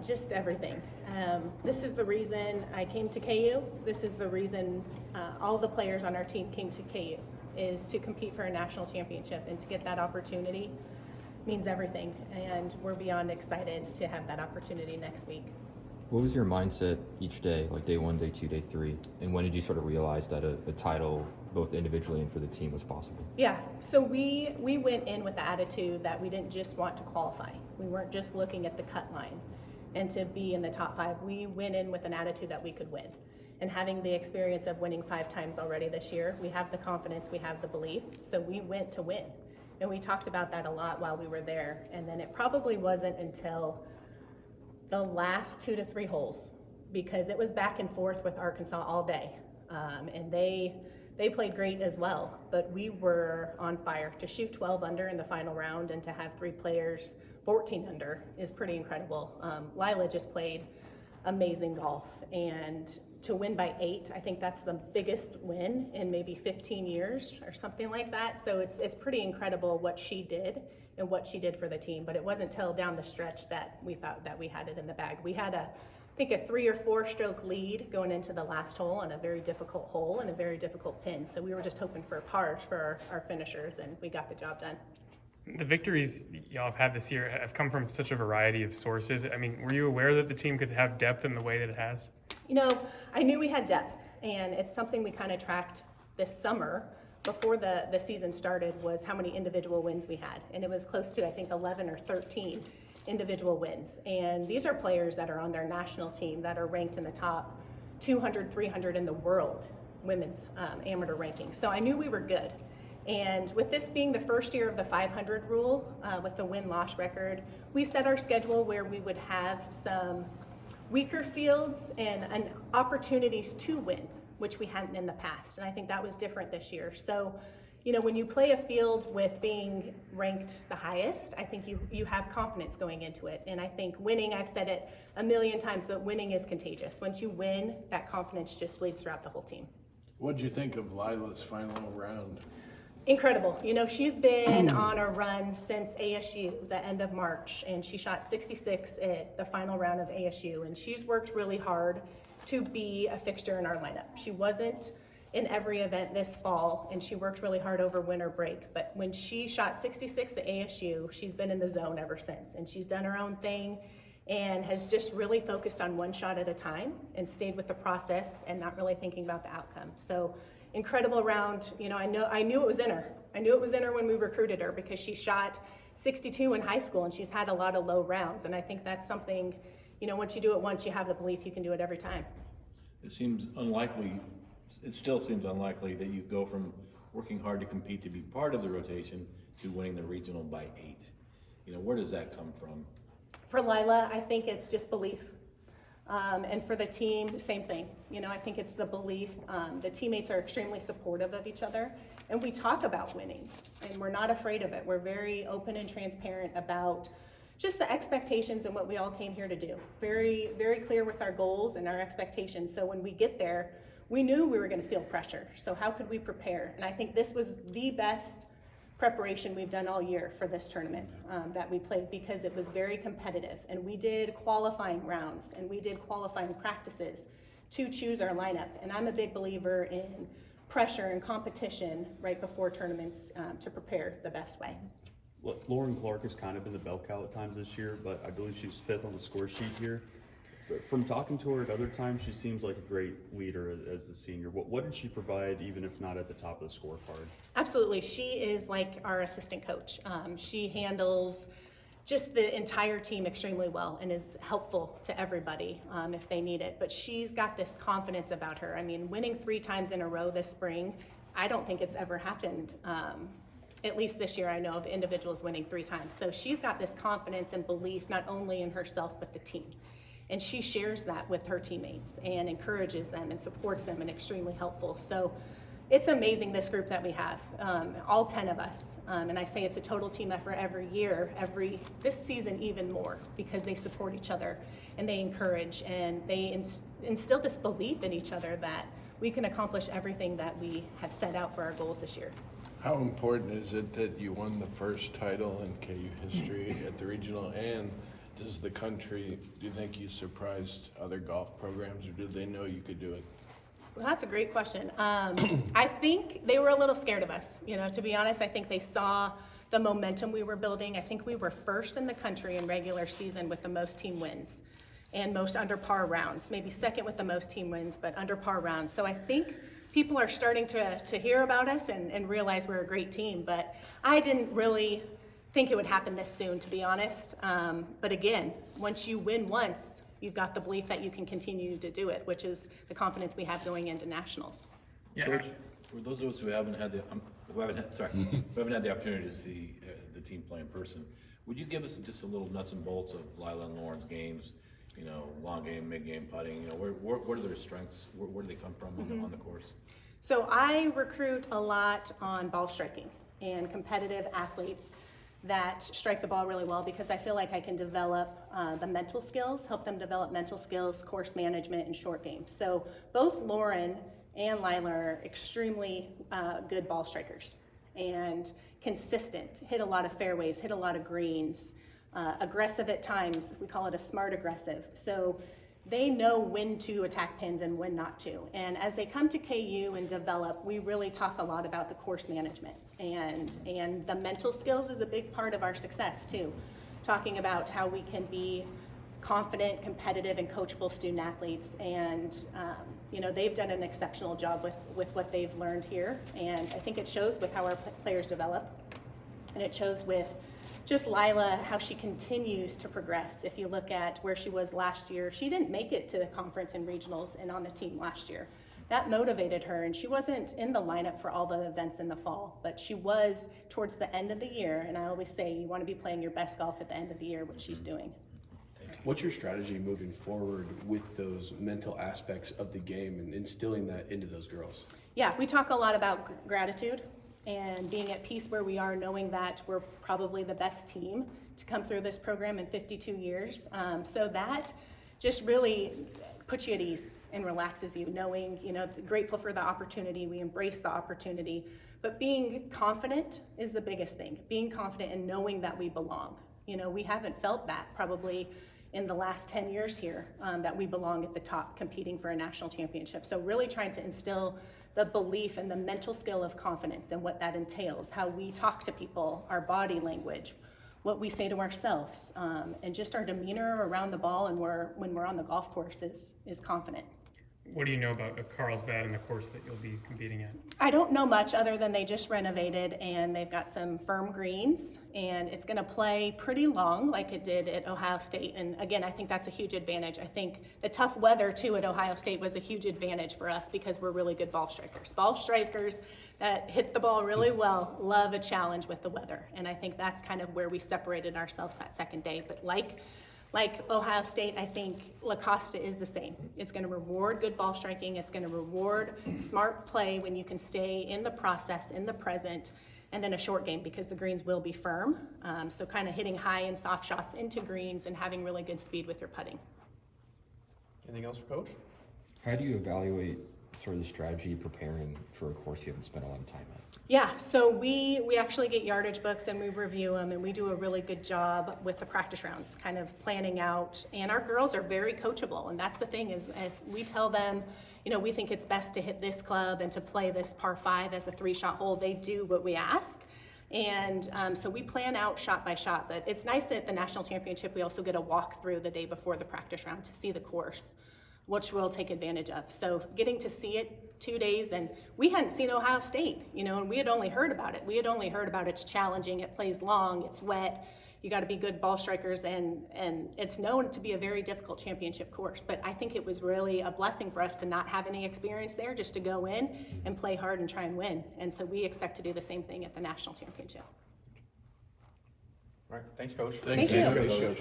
Just everything. This is the reason I came to KU. This is the reason all the players on our team came to KU, is to compete for a national championship, and to get that opportunity means everything. And we're beyond excited to have that opportunity next week. What was your mindset each day, like day 1, day 2, day 3? And when did you sort of realize that a title, both individually and for the team, was possible? Yeah, so we went in with the attitude that we didn't just want to qualify. We weren't just looking at the cut line and to be in the top 5. We went in with an attitude that we could win. And having the experience of winning 5 times already this year, we have the confidence, we have the belief, so we went to win. And we talked about that a lot while we were there. And then it probably wasn't until the last 2 to 3 holes, because it was back and forth with Arkansas all day. And they played great as well, but we were on fire. To shoot 12 under in the final round and to have 3 players 14 under is pretty incredible. Lila just played amazing golf, and to win by 8, I think that's the biggest win in maybe 15 years or something like that. So it's pretty incredible what she did and what she did for the team. But it wasn't till down the stretch that we thought that we had it in the bag. We had I think a 3 or 4 stroke lead going into the last hole on a very difficult hole and a very difficult pin. So we were just hoping for a par for our finishers, and we got the job done. The victories y'all have had this year have come from such a variety of sources. I mean, were you aware that the team could have depth in the way that it has? You know, I knew we had depth, and it's something we kind of tracked this summer before the season started, was how many individual wins we had. And it was close to, I think, 11 or 13 individual wins. And these are players that are on their national team that are ranked in the top 200, 300 in the world women's amateur ranking. So I knew we were good. And with this being the first year of the 500 rule, with the win-loss record, we set our schedule where we would have some weaker fields and opportunities to win, which we hadn't in the past. And I think that was different this year. So, you know, when you play a field with being ranked the highest, I think you have confidence going into it. And I think winning, I've said it a million times, but winning is contagious. Once you win, that confidence just bleeds throughout the whole team. What did you think of Lila's final round? Incredible. You know, she's been on a run since ASU, the end of March, and she shot 66 at the final round of ASU, and she's worked really hard to be a fixture in our lineup. She wasn't in every event this fall, and she worked really hard over winter break, but when she shot 66 at ASU, she's been in the zone ever since, and she's done her own thing and has just really focused on one shot at a time and stayed with the process and not really thinking about the outcome. So incredible round. You know, I knew it was in her. I knew it was in her when we recruited her, because she shot 62 in high school and she's had a lot of low rounds. And I think that's something, you know, once you do it once, you have the belief you can do it every time. It seems unlikely, it still seems unlikely that you go from working hard to compete to be part of the rotation to winning the regional by 8. You know, where does that come from? For Lila, I think it's just belief. And for the team, same thing. You know, I think it's the belief. The teammates are extremely supportive of each other, and we talk about winning, and we're not afraid of it. We're very open and transparent about just the expectations and what we all came here to do. Very, very clear with our goals and our expectations. So when we get there, we knew we were going to feel pressure. So how could we prepare? And I think this was the best preparation we've done all year for this tournament that we played, because it was very competitive, and we did qualifying rounds and we did qualifying practices to choose our lineup. And I'm a big believer in pressure and competition right before tournaments to prepare the best way. Lauren Clark has kind of been the bell cow at times this year, but I believe she's 5th on the score sheet here. From talking to her at other times, she seems like a great leader as a senior. What did she provide, even if not at the top of the scorecard? Absolutely. She is like our assistant coach. She handles just the entire team extremely well and is helpful to everybody if they need it. But she's got this confidence about her. I mean, winning 3 times in a row this spring, I don't think it's ever happened. At least this year I know of individuals winning 3 times. So she's got this confidence and belief not only in herself but the team. And she shares that with her teammates and encourages them and supports them, and extremely helpful. So it's amazing, this group that we have, all 10 of us. And I say it's a total team effort every year, this season even more, because they support each other and they encourage and they instill this belief in each other that we can accomplish everything that we have set out for our goals this year. How important is it that you won the first title in KU history at the regional, and does the country, do you think you surprised other golf programs, or did they know you could do it? Well, that's a great question. I think they were a little scared of us. To be honest, I think they saw the momentum we were building. I think we were first in the country in regular season with the most team wins and most under par rounds, maybe second with the most team wins, but under par rounds. So I think people are starting to hear about us and realize we're a great team, but I didn't really think it would happen this soon, to be honest. But again, once you win once, you've got the belief that you can continue to do it, which is the confidence we have going into nationals. Yeah. Coach, for those of us who haven't had the, who haven't had the opportunity to see the team play in person, would you give us just a little nuts and bolts of Lila and Lauren's games? Long game, mid game putting. What are their strengths? Where do they come from on the course? So I recruit a lot on ball striking and competitive athletes that strike the ball really well, because I feel like I can develop the mental skills, help them develop mental skills, course management, and short game. So both Lauren and Lila are extremely good ball strikers and consistent, hit a lot of fairways, hit a lot of greens, aggressive at times. We call it a smart aggressive. So they know when to attack pins and when not to. And as they come to KU and develop, we really talk a lot about the course management, and the mental skills is a big part of our success too. Talking about how we can be confident, competitive, and coachable student athletes. And they've done an exceptional job with what they've learned here. And I think it shows with how our players develop, and it shows with just Lila, how she continues to progress. If you look at where she was last year, she didn't make it to the conference and regionals and on the team last year. That motivated her, and she wasn't in the lineup for all the events in the fall, but she was towards the end of the year. And I always say you want to be playing your best golf at the end of the year, which she's doing. What's your strategy moving forward with those mental aspects of the game and instilling that into those girls? Yeah, we talk a lot about gratitude and being at peace where we are, knowing that we're probably the best team to come through this program in 52 years. So that just really puts you at ease and relaxes you, knowing, grateful for the opportunity, we embrace the opportunity, but being confident is the biggest thing. Being confident and knowing that we belong. We haven't felt that probably in the last 10 years here, that we belong at the top competing for a national championship. So really trying to instill the belief and the mental skill of confidence and what that entails, how we talk to people, our body language, what we say to ourselves, and just our demeanor around the ball and when we're on the golf course is confident. What do you know about Carlsbad and the course that you'll be competing at? I don't know much other than they just renovated and they've got some firm greens, and it's going to play pretty long like it did at Ohio State. And again, I think that's a huge advantage. I think the tough weather too at Ohio State was a huge advantage for us because we're really good ball strikers. Ball strikers that hit the ball really well love a challenge with the weather. And I think that's kind of where we separated ourselves that second day. But like Ohio State, I think La Costa is the same. It's going to reward good ball striking. It's going to reward smart play when you can stay in the process, in the present, and then a short game because the greens will be firm. So kind of hitting high and soft shots into greens and having really good speed with your putting. Anything else for Coach? How do you evaluate sort of the strategy preparing for a course you haven't spent a lot of time at? Yeah, so we actually get yardage books and we review them, and we do a really good job with the practice rounds, kind of planning out. And our girls are very coachable, and that's the thing is if we tell them, we think it's best to hit this club and to play this par 5 as a 3-shot hole, they do what we ask. And so we plan out shot by shot, but it's nice at the national championship we also get a walk through the day before the practice round to see the course, which we'll take advantage of. So getting to see it 2 days, and we hadn't seen Ohio State, and we had only heard about it. We had only heard about it's challenging, it plays long, it's wet, you got to be good ball strikers, and it's known to be a very difficult championship course. But I think it was really a blessing for us to not have any experience there, just to go in and play hard and try and win. And so we expect to do the same thing at the national championship. All right, thanks, Coach. Thank you. Coach.